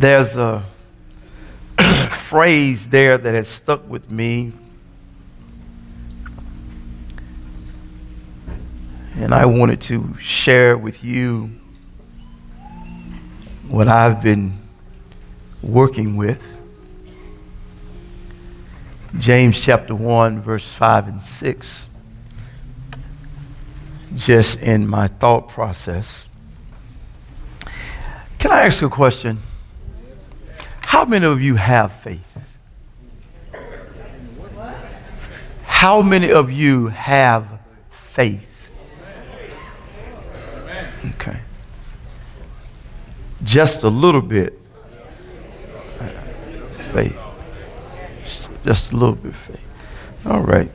There's a phrase there that has stuck with me, and I wanted to share with you what I've been working with. James chapter 1, verse 5 and 6. Just in my thought process. Can I ask you a question? How many of you have faith? How many of you have faith? Okay. Just a little bit. Faith. Just a little bit of faith. All right.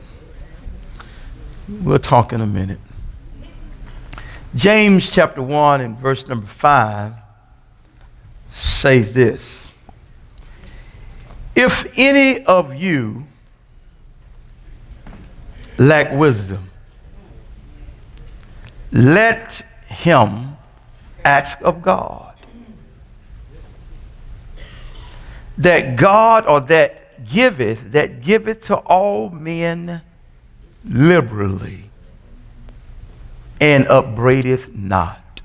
We'll talk in a minute. James chapter 1 and verse number 5 says this. If any of you lack wisdom, let him ask of God. That God, or that giveth to all men liberally, and upbraideth not,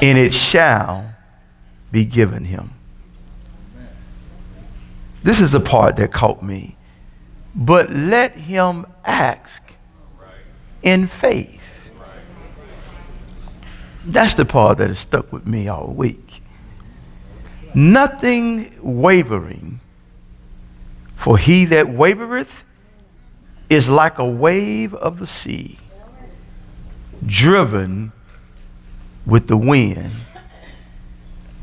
and it shall be given him. This is the part that caught me. But let him ask in faith. That's the part that has stuck with me all week. Nothing wavering, for he that wavereth is like a wave of the sea, driven with the wind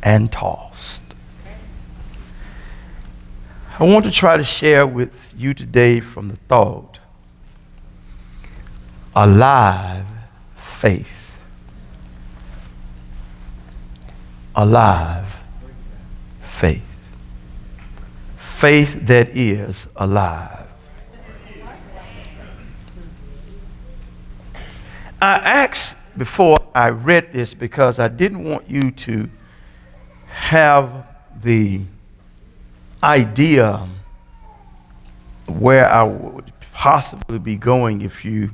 and tossed. I want to try to share with you today from the thought, alive faith. Alive faith. Faith that is alive. I asked before I read this because I didn't want you to have the idea where I would possibly be going. If you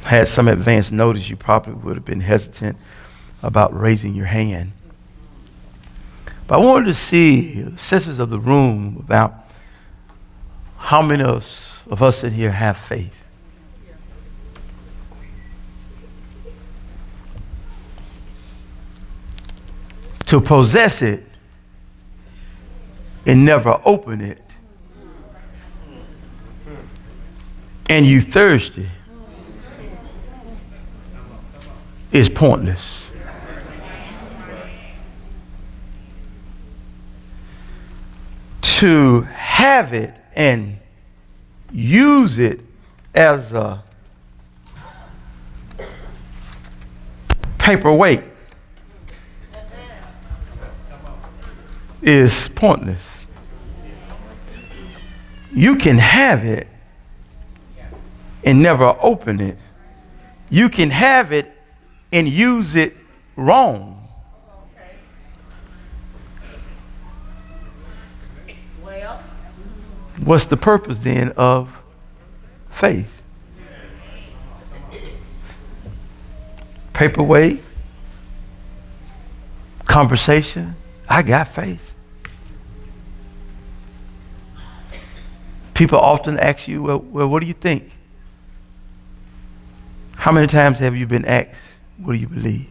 had some advance notice, you probably would have been hesitant about raising your hand. But I wanted to see the senses of the room about how many of us in here have faith. To possess it and never open it, and you thirsty, is pointless. To have it and use it as a paperweight is pointless. You can have it and never open it. You can have it and use it wrong. Well, what's the purpose then of faith? Paperweight, conversation. I got faith. People often ask you, well, what do you think? How many times have you been asked, what do you believe?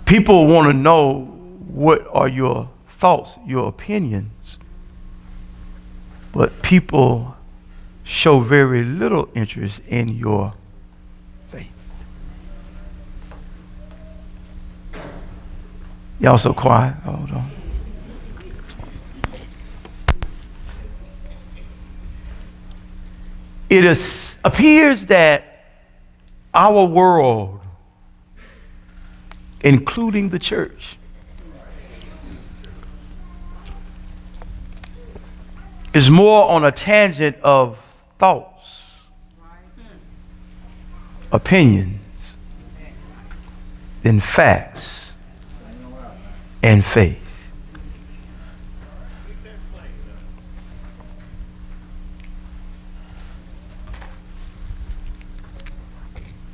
People want to know what are your thoughts, your opinions. But people show very little interest in your faith. Y'all so quiet. Hold on. It appears that our world, including the church, is more on a tangent of thoughts, opinions, than facts and faith.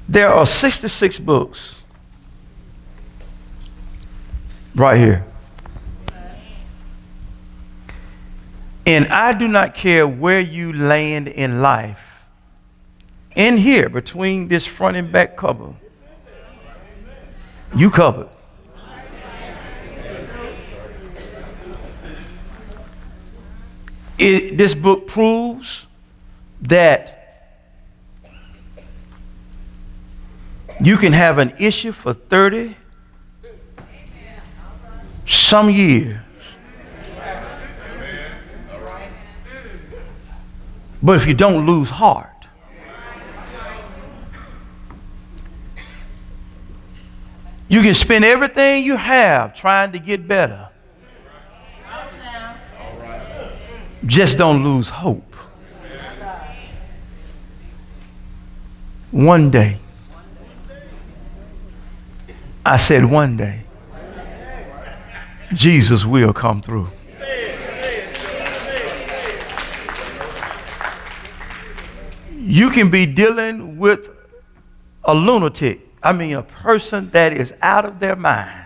There are 66 books right here. And I do not care where you land in life. In here, between this front and back cover, you covered. This book proves that you can have an issue for 30 some years. But if you don't lose heart, you can spend everything you have trying to get better. Just don't lose hope. One day, I said one day, Jesus will come through. You can be dealing with a lunatic. I mean, a person that is out of their mind.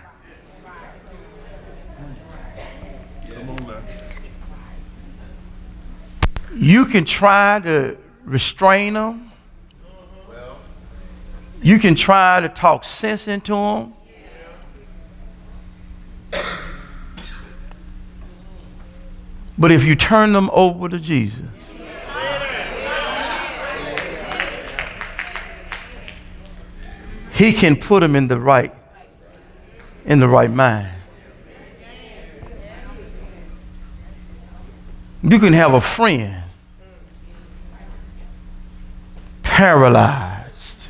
You can try to restrain them. You can try to talk sense into them. But if you turn them over to Jesus, He can put them in the right mind. You can have a friend paralyzed.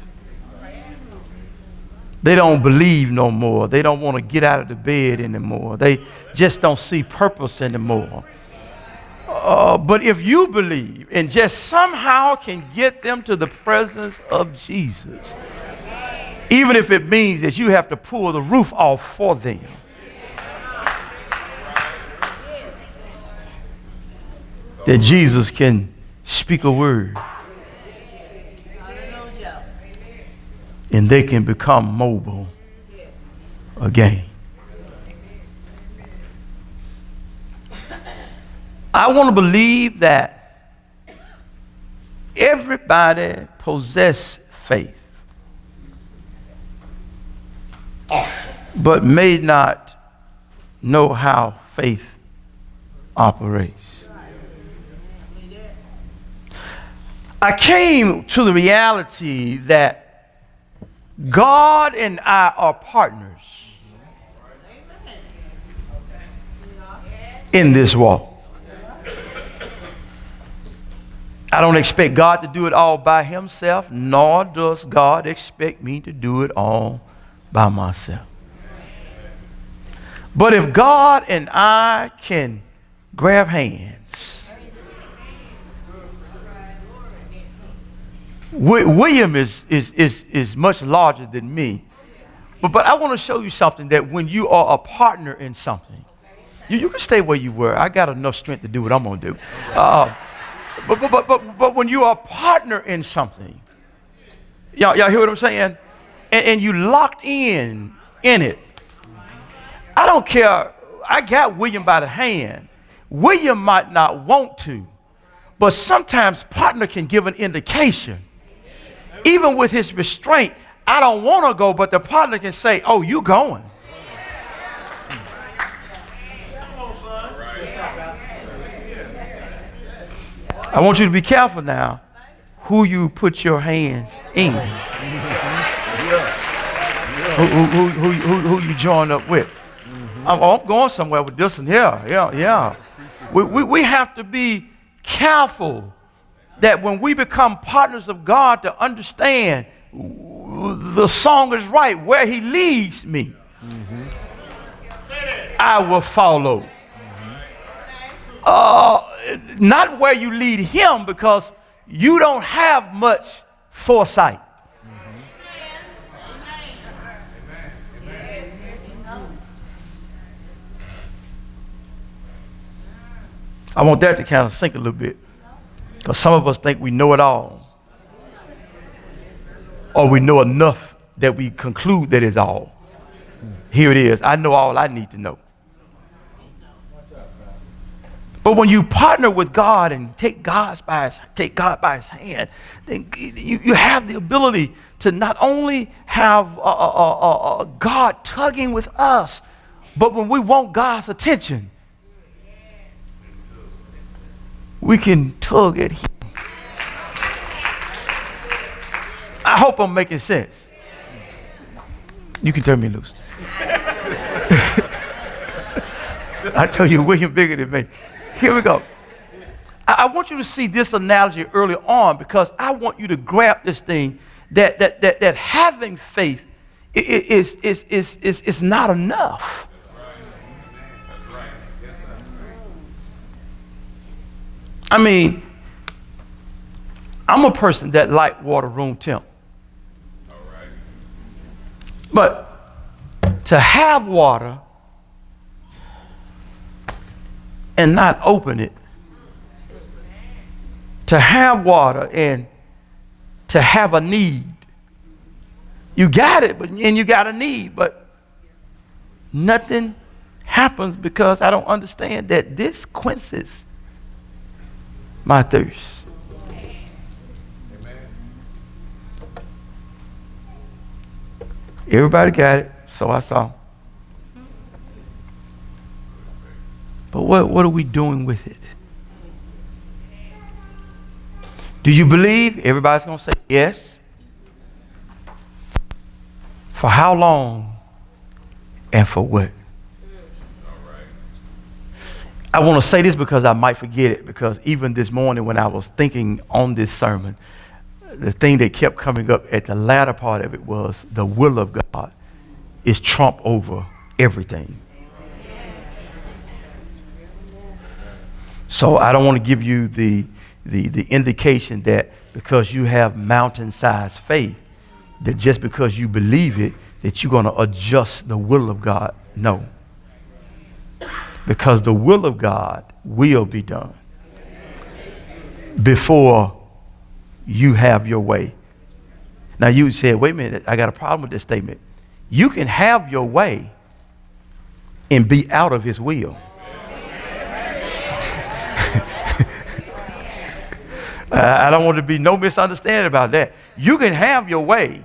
They don't believe no more. They don't want to get out of the bed anymore. They just don't see purpose anymore. But if you believe and just somehow can get them to the presence of Jesus, even if it means that you have to pull the roof off for them, that Jesus can speak a word and they can become mobile again. I want to believe that everybody possesses faith, but may not know how faith operates. I came to the reality that God and I are partners in this walk. I don't expect God to do it all by himself, nor does God expect me to do it all by myself. But if God and I can grab hands, William is much larger than me. But I want to show you something, that when you are a partner in something, you can stay where you were. I got enough strength to do what I'm going to do. But when you are a partner in something, y'all hear what I'm saying? And you locked in it. I don't care. I got William by the hand. William might not want to, but sometimes partner can give an indication. Even with his restraint, I don't want to go, but the partner can say, oh, you going. I want you to be careful now who you put your hands in. Who you join up with. I'm going somewhere with this one here. Yeah. We have to be careful that when we become partners of God, to understand the song is right. Where he leads me, I will follow. Not where you lead him, because you don't have much foresight. I want that to kind of sink a little bit. Because some of us think we know it all. Or we know enough that we conclude that it's all. Here it is. I know all I need to know. But when you partner with God and take God by his hand, then you have the ability to not only have God tugging with us, but when we want God's attention, we can tug at him. I hope I'm making sense. You can turn me loose. I tell you, William bigger than me. Here we go. I want you to see this analogy early on because I want you to grab this thing that having faith is not enough. I mean, I'm a person that like water room temp. But to have water and not open it, to have water and to have a need, you got it, and you got a need, but nothing happens because I don't understand that this quenches my thirst. Everybody got it, so I saw. But what are we doing with it? Do you believe? Everybody's going to say yes. For how long and for what? I want to say this because I might forget it, because even this morning when I was thinking on this sermon, the thing that kept coming up at the latter part of it was the will of God is trump over everything. So I don't want to give you the indication that because you have mountain-sized faith, that just because you believe it, that you're going to adjust the will of God. No. Because the will of God will be done before you have your way. Now you said, wait a minute, I got a problem with this statement. You can have your way and be out of his will. I don't want to be no misunderstanding about that. You can have your way,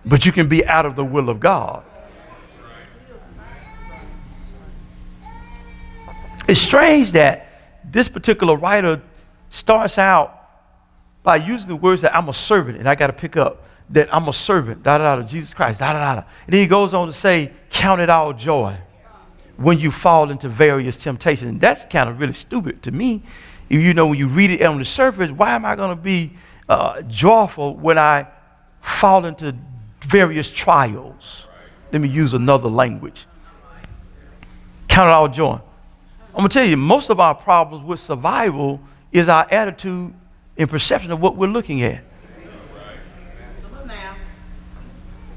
but you can be out of the will of God. It's strange that this particular writer starts out by using the words that I'm a servant, and I got to pick up that I'm a servant, of Jesus Christ, And then he goes on to say, count it all joy when you fall into various temptations. And that's kind of really stupid to me. You know, when you read it on the surface, why am I going to be joyful when I fall into various trials? Let me use another language. Count it all joy. I'm going to tell you, most of our problems with survival is our attitude and perception of what we're looking at.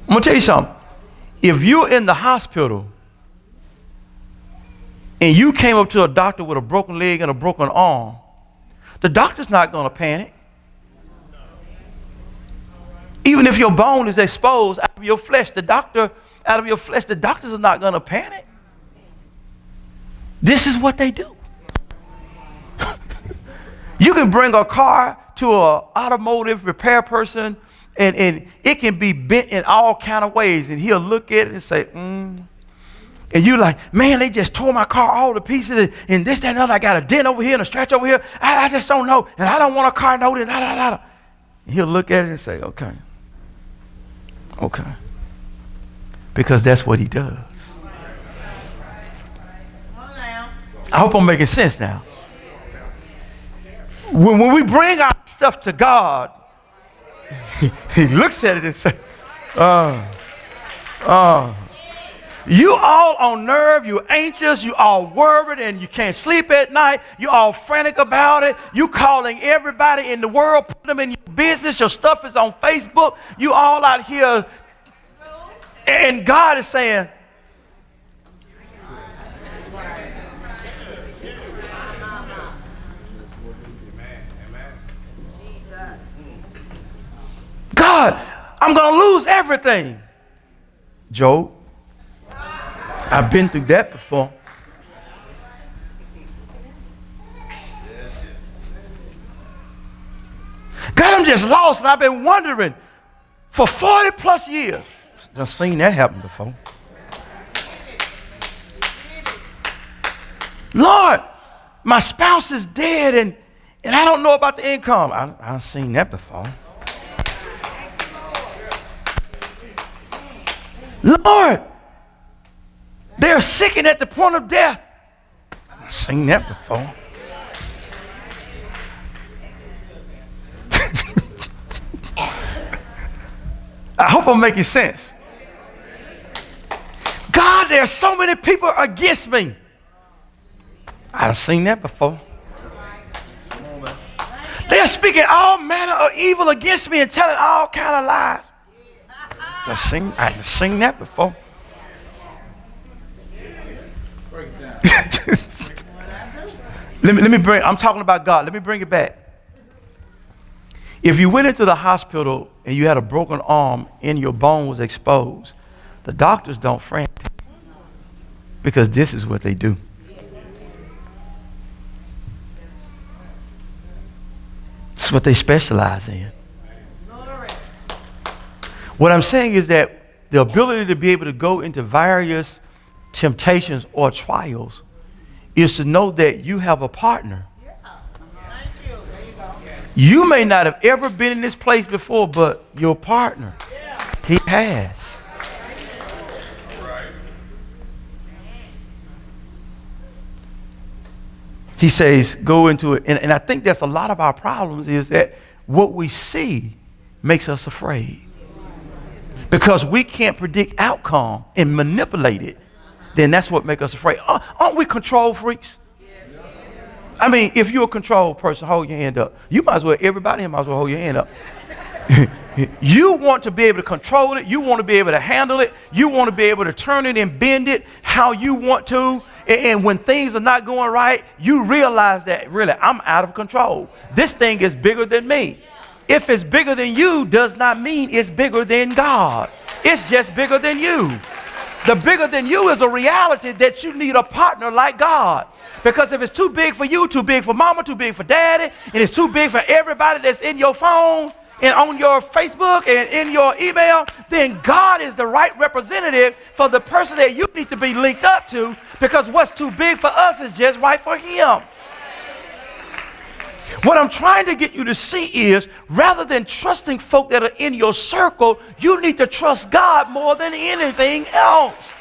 I'm going to tell you something. If you're in the hospital and you came up to a doctor with a broken leg and a broken arm, the doctor's not going to panic. Even if your bone is exposed out of your flesh, the doctors are not going to panic. This is what they do. You can bring a car to an automotive repair person and it can be bent in all kind of ways, and he'll look at it and say, And you're like, man, they just tore my car all to pieces, and this, that, and other. I got a dent over here and a scratch over here. I just don't know, and I don't want a car note. And And he'll look at it and say, okay. Because that's what he does. I hope I'm making sense now. When we bring our stuff to God, he looks at it and says, you all on nerve, you anxious, you all worried, and you can't sleep at night. You all frantic about it. You calling everybody in the world, put them in your business. Your stuff is on Facebook. You all out here. And God is saying, God, I'm going to lose everything. Job, I've been through that before. God, I'm just lost, and I've been wondering for 40 plus years. I've seen that happen before. Lord, my spouse is dead, and I don't know about the income. I've seen that before. Lord, they're sick and at the point of death. I've seen that before. I hope I'm making sense. God, there are so many people against me. I've seen that before. They're speaking all manner of evil against me and telling all kind of lies. I've seen that before. let me bring, I'm talking about God. Let me bring it back. If you went into the hospital and you had a broken arm and your bone was exposed, the doctors don't fret because this is what they do. This is what they specialize in. What I'm saying is that the ability to be able to go into various temptations or trials is to know that you have a partner. You may not have ever been in this place before, but your partner, he has. He says, go into it. And I think that's a lot of our problems is that what we see makes us afraid. Because we can't predict outcome and manipulate it, then that's what makes us afraid. Aren't we control freaks? I mean, if you're a control person, hold your hand up. You might as well, everybody here might as well hold your hand up. You want to be able to control it. You want to be able to handle it. You want to be able to turn it and bend it how you want to. And when things are not going right, you realize that really I'm out of control. This thing is bigger than me. If it's bigger than you does not mean it's bigger than God. It's just bigger than you. The bigger than you is a reality that you need a partner like God. Because if it's too big for you, too big for mama, too big for daddy, and it's too big for everybody that's in your phone and on your Facebook and in your email, then God is the right representative for the person that you need to be linked up to, because what's too big for us is just right for him. What I'm trying to get you to see is, rather than trusting folk that are in your circle, you need to trust God more than anything else.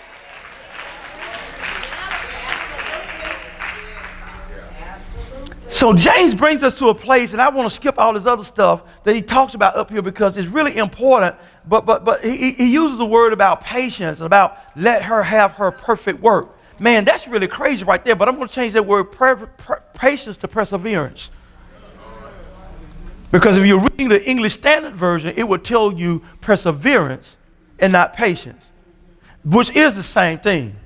So James brings us to a place, and I want to skip all this other stuff that he talks about up here because it's really important, but he uses a word about patience and about let her have her perfect work. Man, that's really crazy right there, but I'm going to change that word patience to perseverance. Because if you're reading the English Standard Version, it would tell you perseverance and not patience, which is the same thing.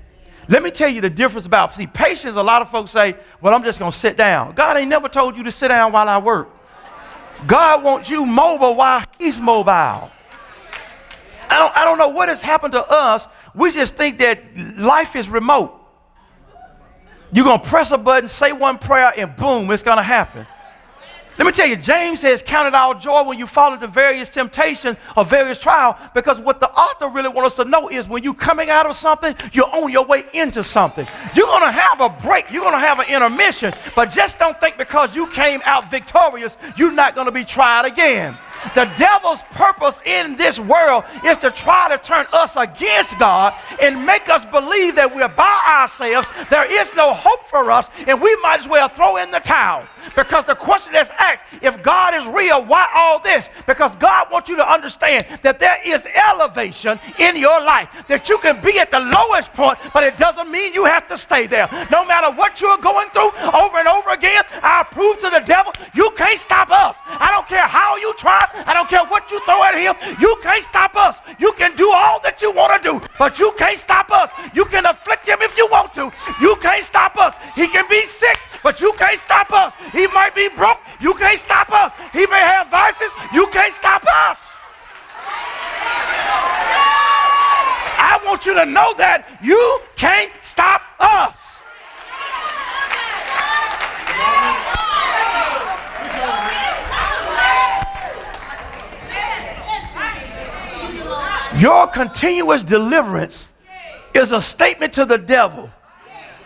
Let me tell you the difference about, see, patience, a lot of folks say, well, I'm just going to sit down. God ain't never told you to sit down while I work. God wants you mobile while he's mobile. I don't know what has happened to us. We just think that life is remote. You're going to press a button, say one prayer, and boom, it's going to happen. Let me tell you, James says, count it all joy when you fall into various temptations or various trials, because what the author really wants us to know is when you're coming out of something, you're on your way into something. You're going to have a break. You're going to have an intermission, but just don't think because you came out victorious, you're not going to be tried again. The devil's purpose in this world is to try to turn us against God and make us believe that we're by ourselves. There is no hope for us, and we might as well throw in the towel. Because the question that's asked, if God is real, why all this? Because God wants you to understand that there is elevation in your life, that you can be at the lowest point, but it doesn't mean you have to stay there. No matter what you're going through over and over again, I prove to the devil, you can't stop us. I don't care how you try. I don't care what you throw at him. You can't stop us. You can do all that you want to do, but you can't stop us. You can afflict him if you want to. You can't stop us. He can be sick, but you can't stop us. He might be broke. You can't stop us. He may have vices. You can't stop us. want you to know that you can't stop us. Your continuous deliverance is a statement to the devil.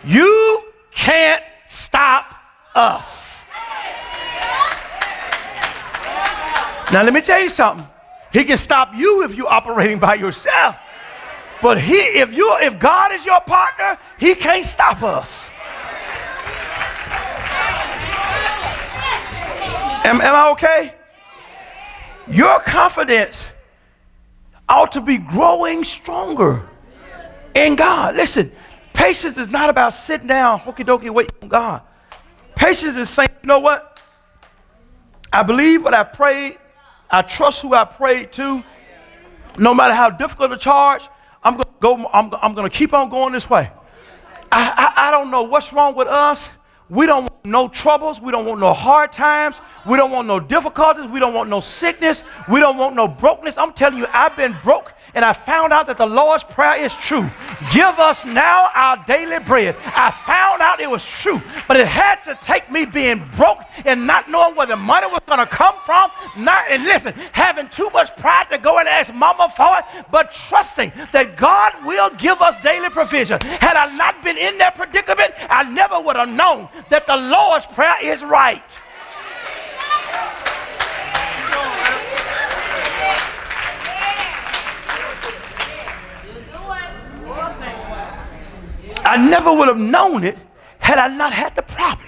You can't stop us. Now let me tell you something. He can stop you if you're operating by yourself. But if God is your partner, he can't stop us. Am I okay? Your confidence ought to be growing stronger in God. Listen, patience is not about sitting down, hokey dokey, waiting on God. Patience is saying, you know what? I believe what I prayed. I trust who I prayed to. No matter how difficult the charge, I'm going to keep on going this way. I don't know what's wrong with us. We don't want no troubles. We don't want no hard times. We don't want no difficulties. We don't want no sickness. We don't want no brokenness. I'm telling you, I've been broke, and I found out that the Lord's Prayer is true. Give us now our daily bread. I found out it was true, but it had to take me being broke and not knowing where the money was going to come from. And listen, having too much pride to go and ask mama for it, but trusting that God will give us daily provision. Had I not been in that predicament, I never would have known that the Lord's Prayer is right. I never would have known it had I not had the problem.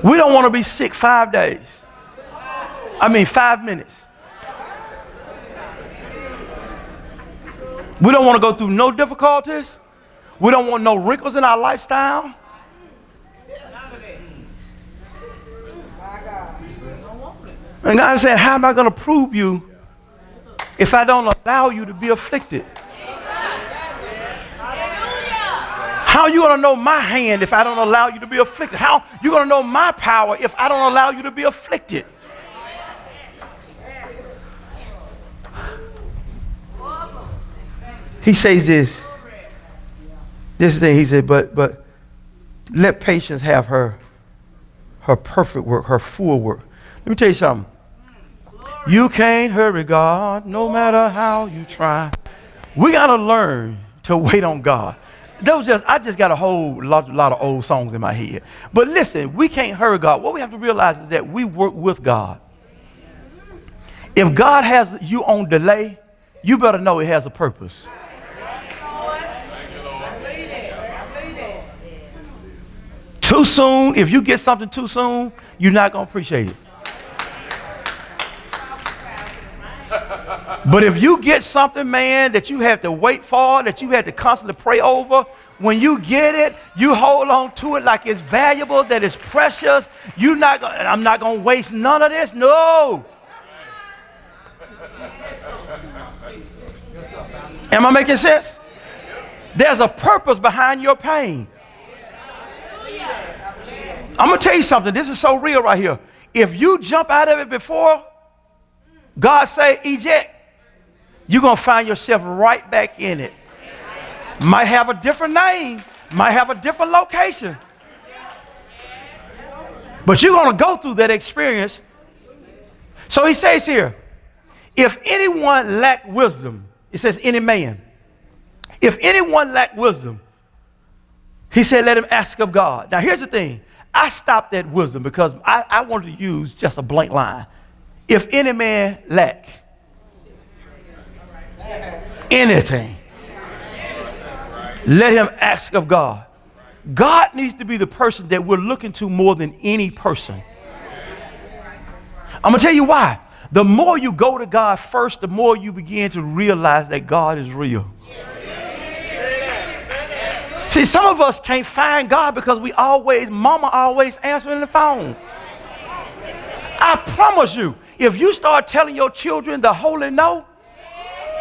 We don't want to be sick 5 days. 5 minutes. We don't want to go through no difficulties. We don't want no wrinkles in our lifestyle. And God said, how am I going to prove you if I don't allow you to be afflicted? How are you going to know my hand if I don't allow you to be afflicted? How are you going to know my power if I don't allow you to be afflicted? He says this thing, he said, but let patience have her perfect work, her full work. Let me tell you something. You can't hurry God, no matter how you try. We got to learn to wait on God. I just got a whole lot of old songs in my head. But listen, we can't hurry God. What we have to realize is that we work with God. If God has you on delay, you better know it has a purpose. Too soon, if you get something too soon, you're not going to appreciate it. But if you get something, man, that you have to wait for, that you have to constantly pray over, when you get it, you hold on to it like it's valuable, that it's precious. I'm not going to waste none of this. No. Am I making sense? There's a purpose behind your pain. I'm going to tell you something. This is so real right here. If you jump out of it before God say eject, you're going to find yourself right back in it. Might have a different name, might have a different location. But you're going to go through that experience. So he says here, if anyone lack wisdom, it says any man. If anyone lack wisdom, he said, let him ask of God. Now here's the thing. I stopped at wisdom because I wanted to use just a blank line. If any man lack anything, let him ask of God. God needs to be the person that we're looking to more than any person. I'm going to tell you why. The more you go to God first, the more you begin to realize that God is real. See, some of us can't find God because mama always answering the phone. I promise you, if you start telling your children the holy no,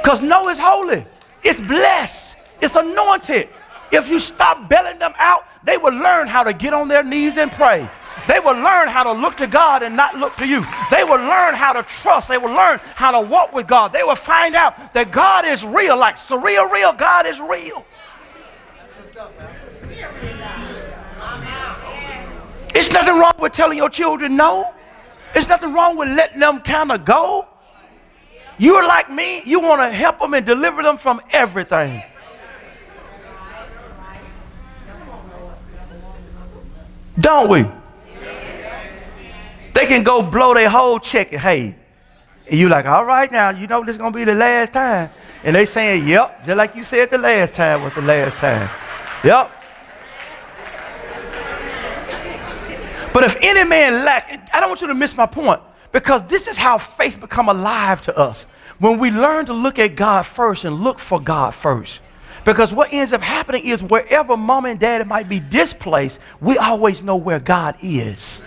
because no is holy, it's blessed, it's anointed. If you stop bailing them out, they will learn how to get on their knees and pray. They will learn how to look to God and not look to you. They will learn how to trust. They will learn how to walk with God. They will find out that God is real, like surreal, real. God is real. It's nothing wrong with telling your children no. It's nothing wrong with letting them kind of go. You're like me. You want to help them and deliver them from everything. Don't we? They can go blow their whole check and hey, and you like, all right now, you know this is going to be the last time. And they saying, yep, just like you said the last time was the last time. Yep. But if any man lack, I don't want you to miss my point, because this is how faith become alive to us. When we learn to look at God first and look for God first. Because what ends up happening is wherever mom and dad might be displaced, we always know where God is.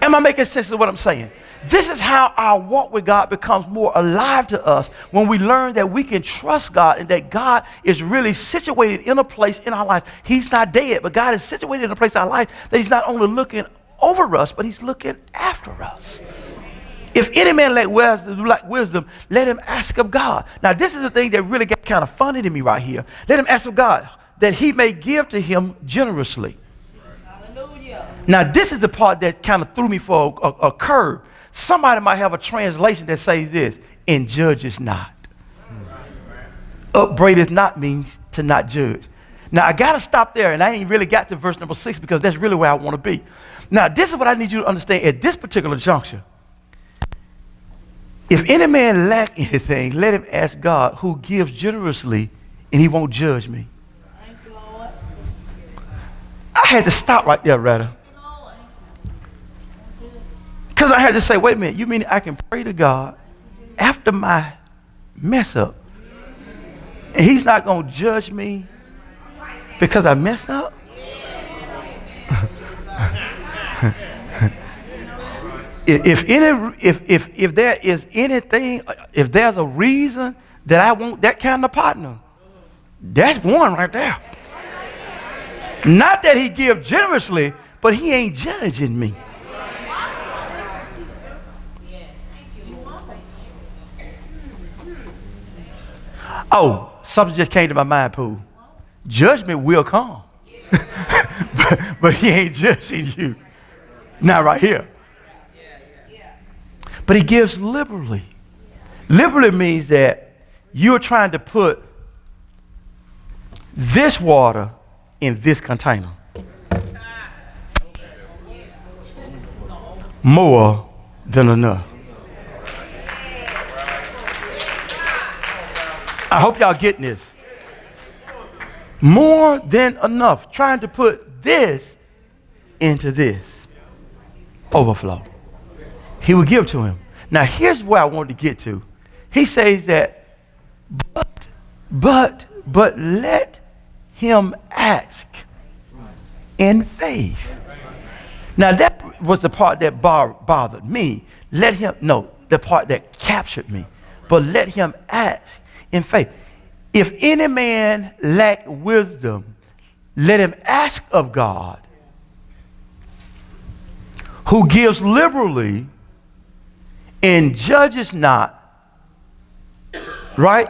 Am I making sense of what I'm saying? This is how our walk with God becomes more alive to us when we learn that we can trust God and that God is really situated in a place in our life. He's not dead, but God is situated in a place in our life that he's not only looking over us, but he's looking after us. If any man lack wisdom, let him ask of God. Now, this is the thing that really got kind of funny to me right here. Let him ask of God that he may give to him generously. Hallelujah. Now, this is the part that kind of threw me for a curve. Somebody might have a translation that says this, and judges not. Upbraideth not means to not judge. Now, I got to stop there, and I ain't really got to verse number 6 because that's really where I want to be. Now, this is what I need you to understand at this particular juncture. If any man lack anything, let him ask God, who gives generously, and he won't judge me. I had to stop right there, rather. Because I had to say, wait a minute, you mean I can pray to God after my mess up, and he's not going to judge me because I messed up? If there is anything, if there's a reason that I want that kind of partner, that's one right there. Not that he gives generously, but he ain't judging me. Oh, something just came to my mind, Pooh. Judgment will come. but he ain't judging you. Not right here. But he gives liberally. Liberally means that you're trying to put this water in this container. More than enough. I hope y'all getting this. More than enough. Trying to put this into this. Overflow. He will give to him. Now, here's where I wanted to get to. He says that, but let him ask in faith. Now, that was the part that bothered me. The part that captured me. But let him ask in faith. If any man lack wisdom, let him ask of God, who gives liberally and judges not, right?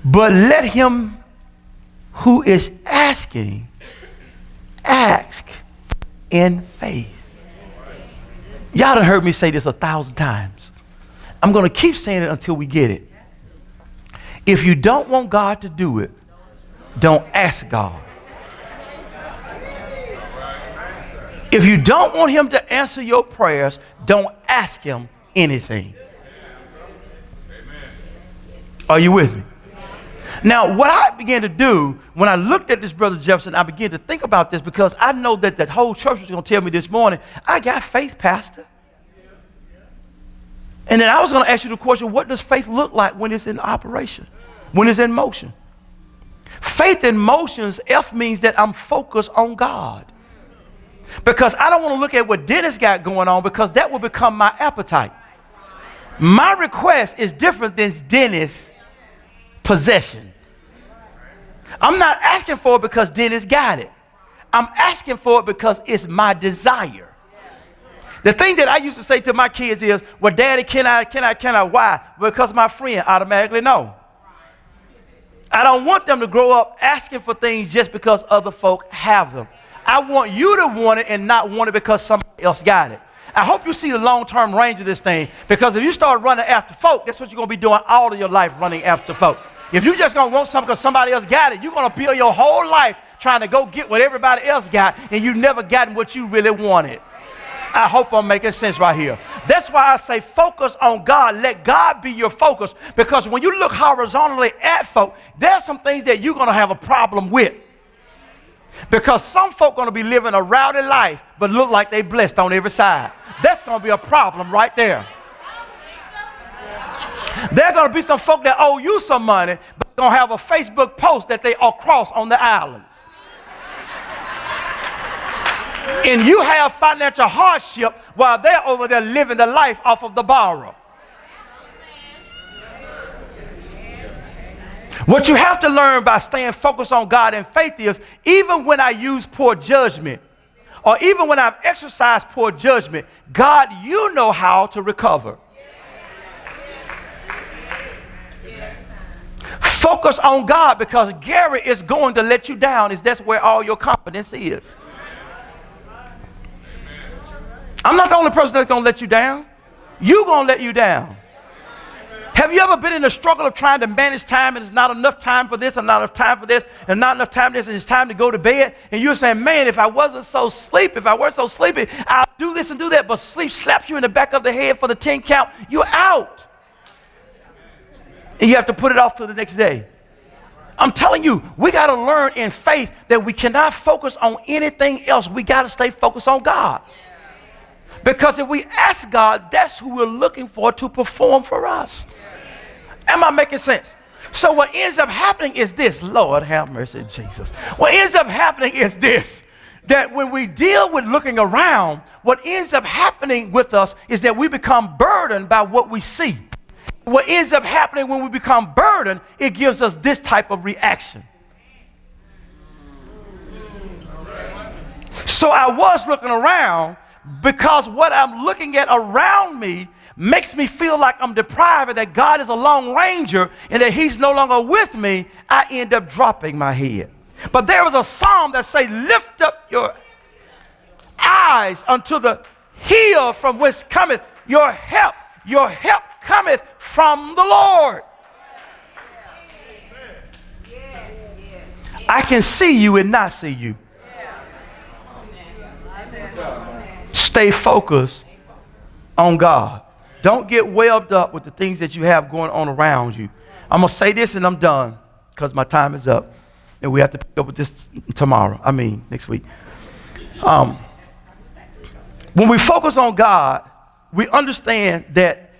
But let him who is asking ask in faith. Y'all done heard me say this 1,000 times. I'm going to keep saying it until we get it. If you don't want God to do it, don't ask God. If you don't want him to answer your prayers, don't ask him anything. Are you with me? Now, what I began to do when I looked at this, Brother Jefferson, I began to think about this because I know that that whole church was going to tell me this morning, I got faith, Pastor. And then I was going to ask you the question, what does faith look like when it's in operation, when it's in motion? Faith in motions, F means that I'm focused on God. Because I don't want to look at what Dennis got going on because that will become my appetite. My request is different than Dennis' possession. I'm not asking for it because Dennis got it. I'm asking for it because it's my desire. The thing that I used to say to my kids is, well, Daddy, can I? Why? Because my friend automatically no. I don't want them to grow up asking for things just because other folk have them. I want you to want it and not want it because somebody else got it. I hope you see the long-term range of this thing, because if you start running after folk, that's what you're going to be doing all of your life, running after folk. If you're just going to want something because somebody else got it, you're going to build your whole life trying to go get what everybody else got, and you never gotten what you really wanted. I hope I'm making sense right here. That's why I say focus on God. Let God be your focus, because when you look horizontally at folk, there's some things that you're going to have a problem with. Because some folk going to be living a rowdy life but look like they blessed on every side. That's going to be a problem right there. There are going to be some folk that owe you some money but going to have a Facebook post that they are cross on the islands. And you have financial hardship while they're over there living the life off of the borrow. What you have to learn by staying focused on God and faith is, even when I use poor judgment, or even when I've exercised poor judgment, God, you know how to recover. Focus on God, because Gary is going to let you down. That's where all your confidence is. I'm not the only person that's going to let you down. You're going to let you down. Have you ever been in the struggle of trying to manage time, and it's not enough time for this and not enough time for this and not enough time for this, and it's time to go to bed, and you're saying, man, if I weren't so sleepy, I'll do this and do that, but sleep slaps you in the back of the head for the 10 count, you're out. And you have to put it off till the next day. I'm telling you, we got to learn in faith that we cannot focus on anything else. We got to stay focused on God. Because if we ask God, that's who we're looking for to perform for us. Am I making sense? So what ends up happening is this. Lord have mercy, Jesus. What ends up happening is this, that when we deal with looking around, what ends up happening with us is that we become burdened by what we see. What ends up happening when we become burdened, it gives us this type of reaction. So I was looking around because what I'm looking at around me makes me feel like I'm deprived, and that God is a lone ranger and that he's no longer with me. I end up dropping my head. But there is a psalm that says, lift up your eyes unto the hill from whence cometh your help. Your help cometh from the Lord. I can see you and not see you. Stay focused on God. Don't get welled up with the things that you have going on around you. I'm going to say this and I'm done, because my time is up. And we have to pick up with this next week. When we focus on God, we understand that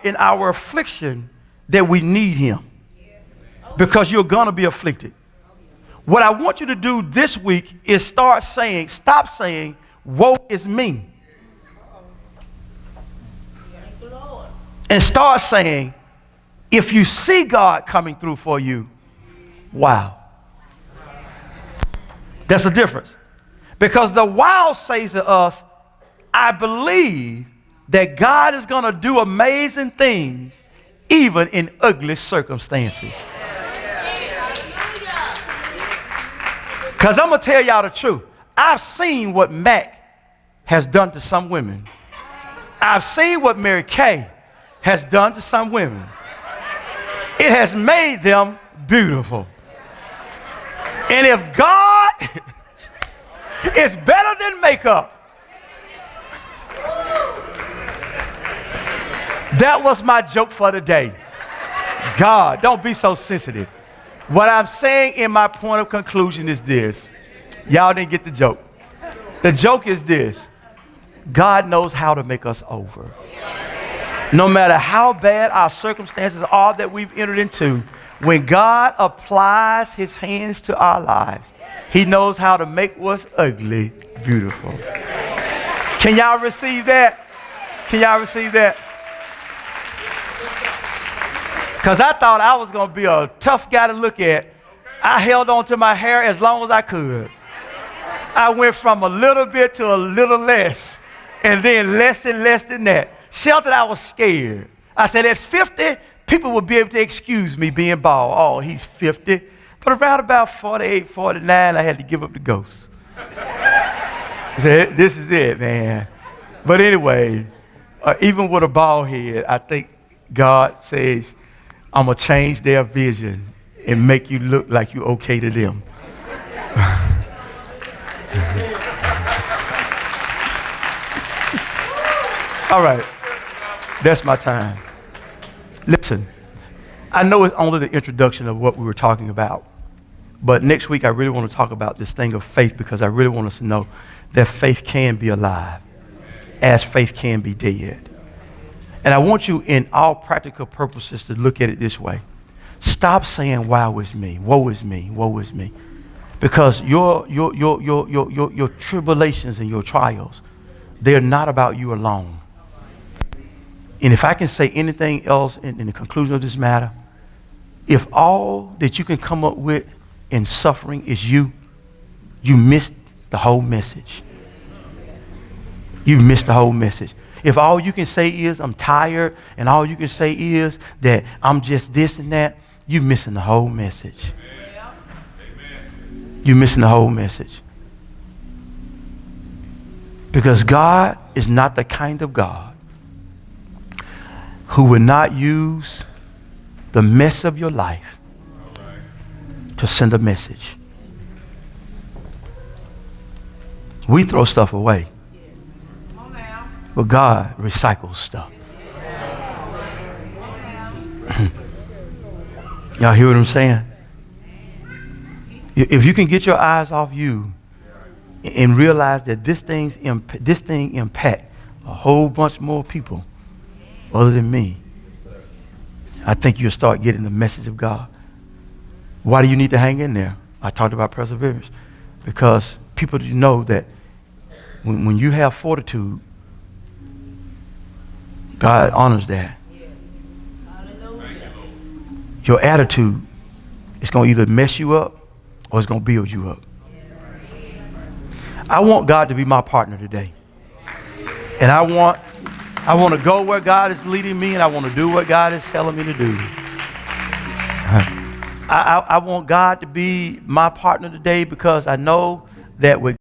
in our affliction, that we need him. Because you're going to be afflicted. What I want you to do this week is stop saying, woe is me. And start saying, if you see God coming through for you, wow. That's the difference. Because the wow says to us, I believe that God is going to do amazing things even in ugly circumstances. Because I'm going to tell y'all the truth. I've seen what Mac has done to some women. I've seen what Mary Kay has done to some women. It has made them beautiful. And if God is better than makeup, that was my joke for the day. God, don't be so sensitive. What I'm saying in my point of conclusion is this. Y'all didn't get the joke. The joke is this. God knows how to make us over. No matter how bad our circumstances are that we've entered into, when God applies his hands to our lives, he knows how to make what's ugly beautiful. Can y'all receive that? Can y'all receive that? Because I thought I was going to be a tough guy to look at. I held on to my hair as long as I could. I went from a little bit to a little less, and then less and less than that. Shelton, I was scared. I said, at 50, people would be able to excuse me being bald. Oh, he's 50. But around about 48, 49, I had to give up the ghost. I said, this is it, man. But anyway, even with a bald head, I think God says, I'm going to change their vision and make you look like you're okay to them. All right, that's my time. Listen, I know it's only the introduction of what we were talking about, but next week I really want to talk about this thing of faith, because I really want us to know that faith can be alive as faith can be dead. And I want you, in all practical purposes, to look at it this way. Stop saying, "Wow, is me, woe is me, woe is me," because your tribulations and your trials, they're not about you alone. And if I can say anything else in the conclusion of this matter, if all that you can come up with in suffering is you missed the whole message. You missed the whole message. If all you can say is, I'm tired, and all you can say is that I'm just this and that, you're missing the whole message. You're missing the whole message. Because God is not the kind of God who will not use the mess of your life to send a message. We throw stuff away, but God recycles stuff. Y'all hear what I'm saying? If you can get your eyes off you and realize that this thing impact a whole bunch more people other than me, I think you'll start getting the message of God. Why do you need to hang in there? I talked about perseverance. Because people know that when you have fortitude, God honors that. Your attitude is going to either mess you up or it's going to build you up. I want God to be my partner today. And I want to go where God is leading me, and I want to do what God is telling me to do. I want God to be my partner today, because I know that with